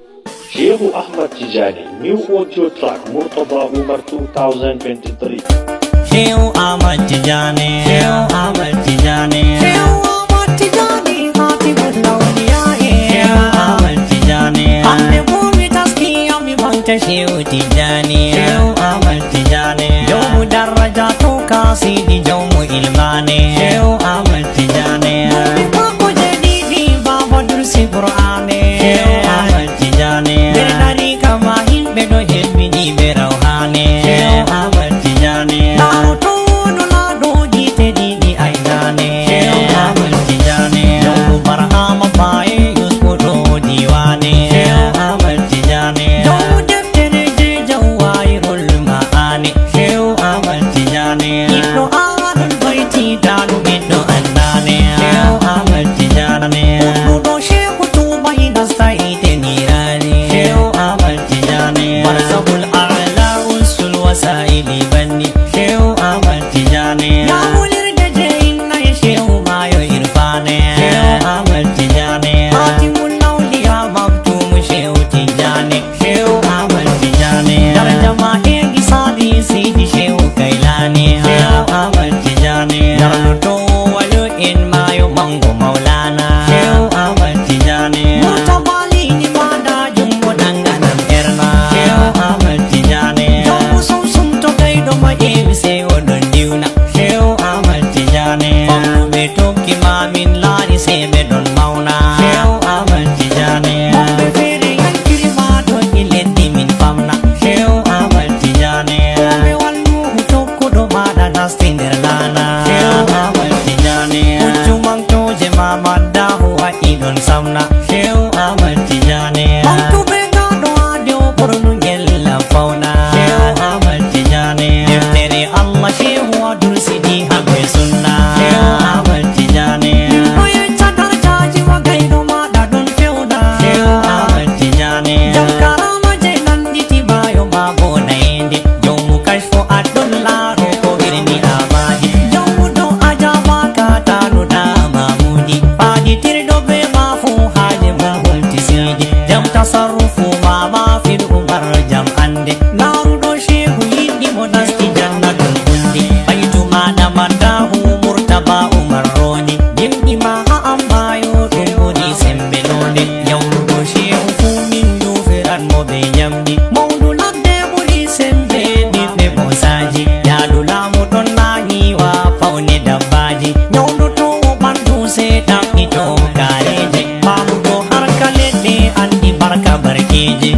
Scheikhu Ahmad Tidjani, new audio track Murtada Umar 2023. Scheikhu Ahmad Tidjani, Scheikhu Ahmad Tidjani, Scheikhu Ahmad Tidjani, Khatimul Awliyâ'ii, Scheikhu Ahmad Tidjani, Hamde bumi taskiya mi banta Scheikhu Tidjani, Scheikhu Ahmad Tidjani, yawmu darajatu kasidi yawmu ilmani, Scheikhu Ahmad Tidjani, bumi bako jadidi baba dursi Qur'ani, Scheikhu Ahmad Tidjani, bernari kama himbe do helmidi be rawhani, Scheikhu Ahmad Tidjani, naruto no lado jite didi aidane, Scheikhu Ahmad Tidjani, yawmu barhama pae yuskudo diwani, Scheikhu Ahmad Tidjani, yawmu deftere je jawairul maani, Scheikhu Ahmad Tidjani, ibnu ahlul baiti danu biddo andane, Scheikhu Ahmad Tidjani, ududo Scheikhu tubai dastaite nirani, Scheikhu Ahmad Tidjani, barzakul a'la usul wasaili banni, Scheikhu Ahmad Tidjani, ya mulir da je inna Scheikhu mayo irfane, Scheikhu Ahmad Tidjani, Khatimul Awliyâ'ii maktum Scheikhu Tidjani, Scheikhu Ahmad Tidjani, tarjama egi sadi sidi Scheikhu kailani, Scheikhu Ahmad Tidjani, darluto walu in mayo mango maulana, Scheikhu Ahmad Tidjani, murtabali ni mada jumbo danganam erna, Scheikhu Ahmad Tidjani, jumbo sum to kaido ma ebi se odon diuna, Scheikhu Ahmad Tidjani, fammu be tokki mamin lari se be don mauna, Scheikhu Ahmad Tidjani, mumbe fere yankiri ma to ileddi min famna, Scheikhu Ahmad Tidjani, mumbe walmu tokko do mada nasti nder lana, Scheikhu Ahmad Tidjani, uccumang to je Almaddah wa idon samna, Scheikhu Ahmad Tidjani, mantu be gado adio pornu gella fauna, Scheikhu Ahmad Tidjani, deftere Allah Scheikhu adursidi habe sunna, Scheikhu Ahmad Tidjani, oye chadar jaji wa gaido mada don feuda, Scheikhu Ahmad Tidjani, jamkara maje nanditi bayo babo nainde, jomu kashfo adon laro ko irni amadi, jomu do ajaba kata no da mamudi, padi tirdo be mafu haje mahul tisidi, jam tasarrufu ma fil Umar jam ande, narudo Scheikhu yidi modasti jannatul bundi, baitu mana madahu Murtada Umar roni, dimdi ma ambayo tumbudi sembelonde, yawrudo Scheikhu fumin dufiran mo be nyamdi, mawdu ladde buri sembe bibbe bosaji, yadu lamu don nahi wa faune dabbaji, nyawdu to bandu se tapni to kareje, mamudo har kalede andi barka barkeje.